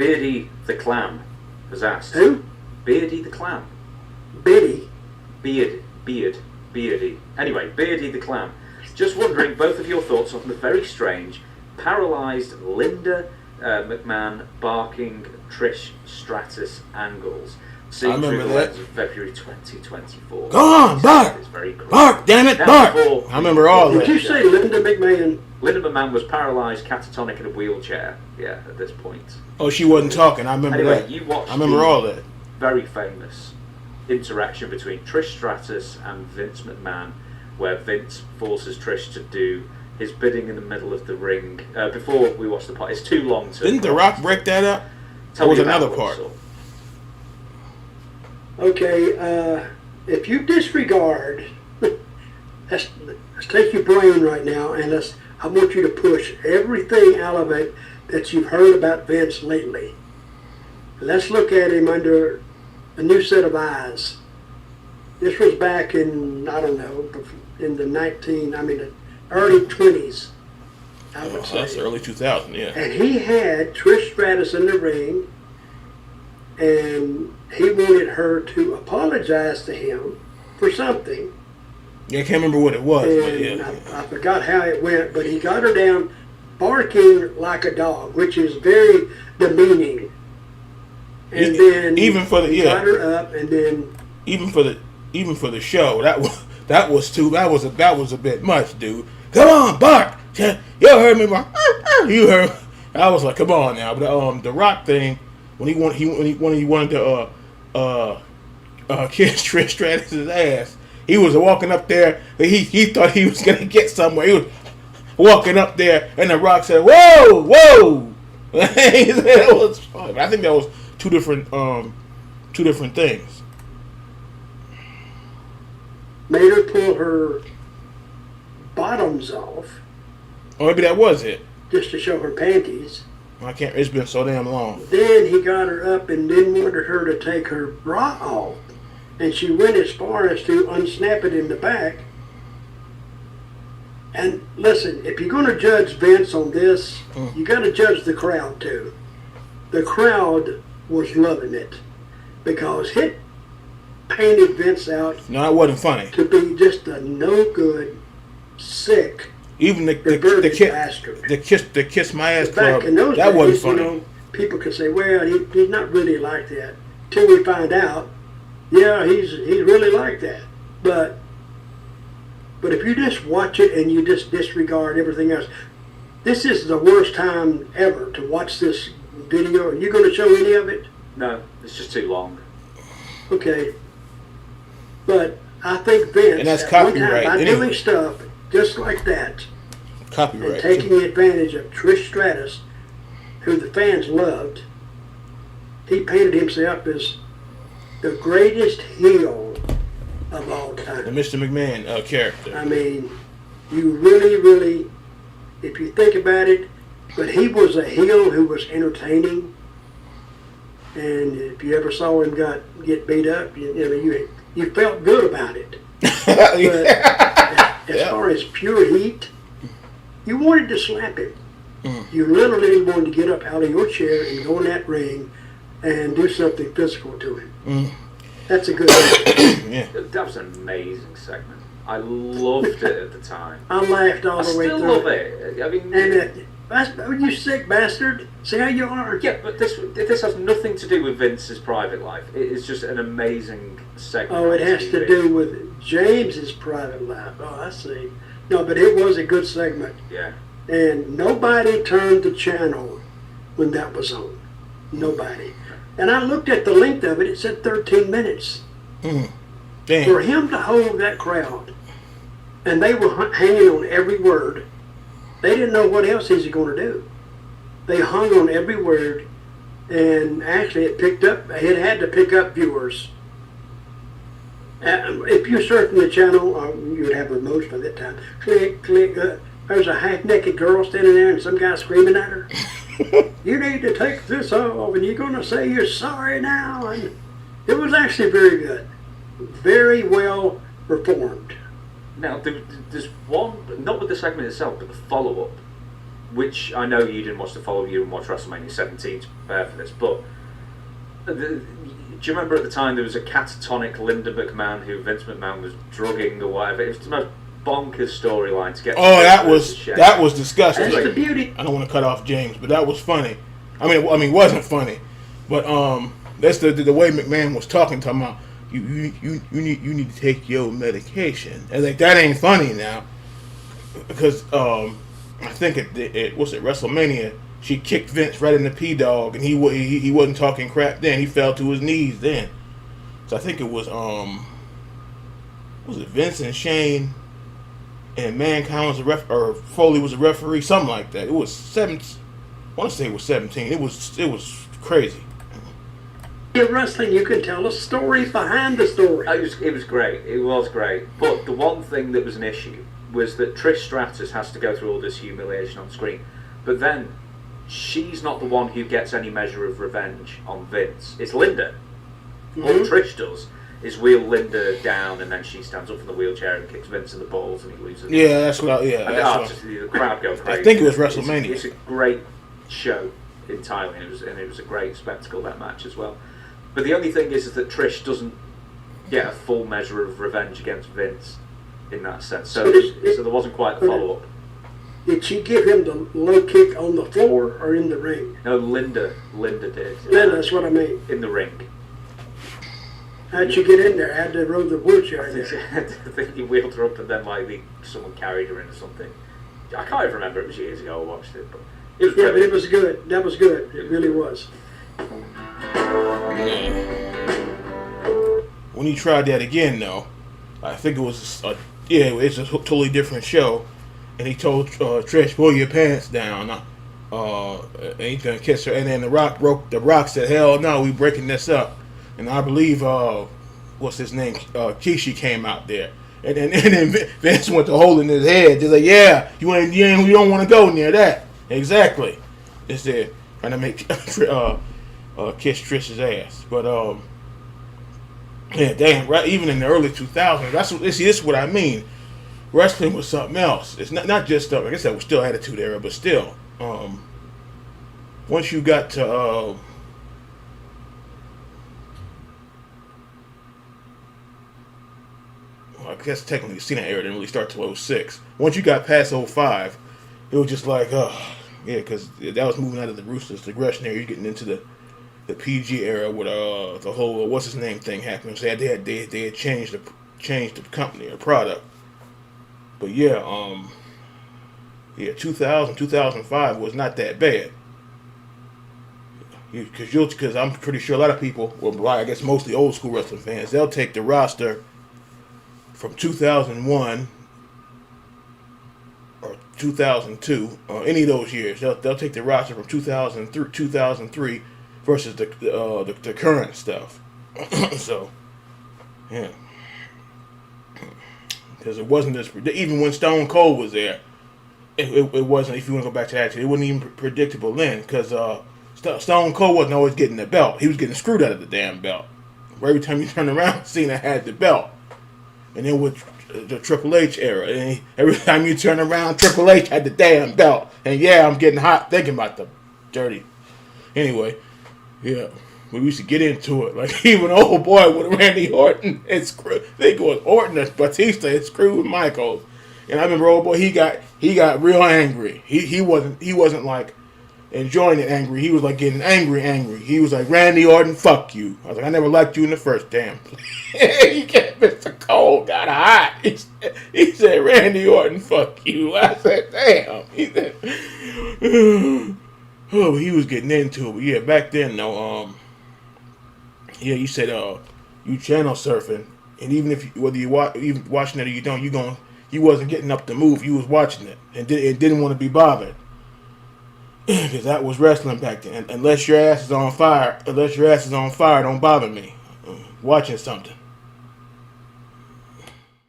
Beardy the Clam has asked. Who? Beardy the Clam. Biddy. Beardy. Anyway, Beardy the Clam. Just wondering both of your thoughts on the very strange, paralysed Linda McMahon barking Trish Stratus angles. Seen through the lens of February 2024. Go on, bark! It's very cool. Bark, damn it, bark! I remember all that. Did you say Linda McMahon? Linda McMahon was paralysed, catatonic in a wheelchair. Yeah, at this point. Oh, she wasn't talking. I remember anyway, that. You watched I remember all that. Very famous interaction between Trish Stratus and Vince McMahon, where Vince forces Trish to do his bidding in the middle of the ring. Before we watch the part, it's too long to. Didn't The Rock break that up? That was another part. Okay, if you disregard, let's take your brain right now and I want you to push everything out of it that you've heard about Vince lately. Let's look at him under a new set of eyes. This was back in, I don't know, in the early 20s, I would say. That's early 2000, yeah. And he had Trish Stratus in the ring, and he wanted her to apologize to him for something. Yeah, I can't remember what it was. But yeah. I forgot how it went, but he got her down barking like a dog, which is very demeaning. And then even for the got her up, and then even for the show, that was a bit much, dude. Come on, bark! You heard me, bark. You heard. I was like, come on now. But the Rock thing, when he wanted to kiss Trish Stratus' ass, he was walking up there. He thought he was gonna get somewhere. He was walking up there, and The Rock said, "Whoa, whoa!" That was fun. I think that was two different things. Made her pull her bottoms off. Or maybe that was it. Just to show her panties. I can't. It's been so damn long. Then he got her up and then wanted her to take her bra off. And she went as far as to unsnap it in the back. And listen, if you're going to judge Vince on this, you got to judge the crowd too. The crowd was loving it because it painted Vince out. No, it wasn't funny. To be just a no good, sick, even the kiss my ass club. In those that days, wasn't funny. You know, people could say, "Well, he's not really like that." Till we find out, yeah, he's really like that. But if you just watch it and you just disregard everything else, this is the worst time ever to watch this video. Are you going to show any of it? No, it's just too long. Okay. But I think Vince, and that's copyright, by doing stuff just like that, copyright, and taking advantage of Trish Stratus, who the fans loved, he painted himself as the greatest heel of all time. The Mr. McMahon character. I mean, you really, if you think about it, but he was a heel who was entertaining. And if you ever saw him get beat up, you felt good about it. But as far as pure heat, you wanted to slap him. You literally wanted to get up out of your chair and go in that ring and do something physical to him. That's a good thing. Yeah. That was an amazing segment. I loved it at the time. I laughed all the way through. I still love it. I mean, and you sick bastard. See how you are. Yeah, but this has nothing to do with Vince's private life. It is just an amazing segment. Oh, it has to do with James's private life. Oh, I see. No, but it was a good segment. Yeah. And nobody turned the channel when that was on. Nobody. And I looked at the length of it. It said 13 minutes. Damn. For him to hold that crowd, and they were hanging on every word. They didn't know what else he's going to do. They hung on every word, and actually it had to pick up viewers. If you search the channel, you would have remotes by that time. Click. There's a half-naked girl standing there and some guy screaming at her. You need to take this off, and you're going to say you're sorry now. And it was actually very good. Very well performed. Now, there's one, not with the segment itself, but the follow-up which I know you didn't watch the follow. You didn't watch WrestleMania 17 to prepare for this, but do you remember at the time there was a catatonic Linda McMahon who Vince McMahon was drugging or whatever? It was the most bonkers storyline to get. Oh, that was disgusting. That's the beauty. I don't want to cut off James, but that was funny. I mean, it wasn't funny, but that's the way McMahon was talking about. You need to take your medication. And like that ain't funny now, because I think it was at WrestleMania she kicked Vince right in the P-Dog, and he wasn't talking crap then. He fell to his knees then. So I think it was it Vince and Shane, and Mankind was or Foley was a referee, something like that. It was 7. I want to say it was 17. It was crazy. In wrestling, you can tell a story behind the story. It was great. It was great. But the one thing that was an issue was that Trish Stratus has to go through all this humiliation on screen. But then she's not the one who gets any measure of revenge on Vince. It's Linda. Mm-hmm. All Trish does is wheel Linda down, and then she stands up from the wheelchair and kicks Vince in the balls, and he loses. Yeah, that's what. The crowd goes crazy. I think it was WrestleMania. It's a great show entirely, and it was a great spectacle, that match as well. But the only thing is that Trish doesn't get a full measure of revenge against Vince in that sense. So there wasn't quite the follow-up. Did she give him the low kick on the floor or in the ring? No, Linda did. That's what I mean. In the ring. How'd she get in there? Had to row the wheelchair there. I think he wheeled her up, and then someone carried her in or something. I can't even remember. It was years ago I watched it, but it was. Yeah, but it was good. That was good. It really was. When he tried that again, though, I think it was it's a totally different show, and he told Trish, "Pull your pants down," and he's gonna kiss her. And then The Rock said, "Hell no, we breaking this up." And I believe what's his name, Kishi came out there, and then Vince went to holding his head. They're like, "Yeah, you don't want to go near that." Exactly. They said trying to make kiss Trish's ass, but yeah, damn, right. Even in the early 2000s, this is what I mean. Wrestling was something else. It's not just stuff. Like I said, it was still Attitude Era, but still, once you got to I guess technically Cena era didn't really start till 06. Once you got past 05, it was just like, yeah, because that was moving out of the ruthless aggression era. You're getting into the PG era with the whole what's his name thing happening. So they had changed the company or product. But yeah, 2000, 2005 was not that bad. Because I'm pretty sure a lot of people, well, I guess mostly old school wrestling fans, they'll take the roster from 2001 or 2002, or any of those years. They'll take the roster from 2003 versus the current stuff. So, yeah. Because it wasn't just, even when Stone Cold was there, it wasn't, if you want to go back to that, it wasn't even predictable then, because Stone Cold wasn't always getting the belt. He was getting screwed out of the damn belt. Every time you turn around, Cena had the belt. And then with the Triple H era, and every time you turn around, Triple H had the damn belt. And yeah, I'm getting hot thinking about the dirty. Anyway, yeah, we used to get into it. Like even old boy with Randy Orton, I think it was Orton or Batista, it screwed Michaels. And I remember old boy, he got real angry. He wasn't like enjoying it angry. He was like getting angry. He was like, Randy Orton, fuck you. I was like, I never liked you in the first damn place. Mr. Cole got hot. He said, Randy Orton, fuck you. I said, damn. He said, oh, he was getting into it. But yeah, back then, though, yeah, you said, you channel surfing, and even if whether you watching it or you don't, you wasn't getting up to move. You was watching it and didn't want to be bothered. Because that was wrestling back then. Unless your ass is on fire, don't bother me. Watching something.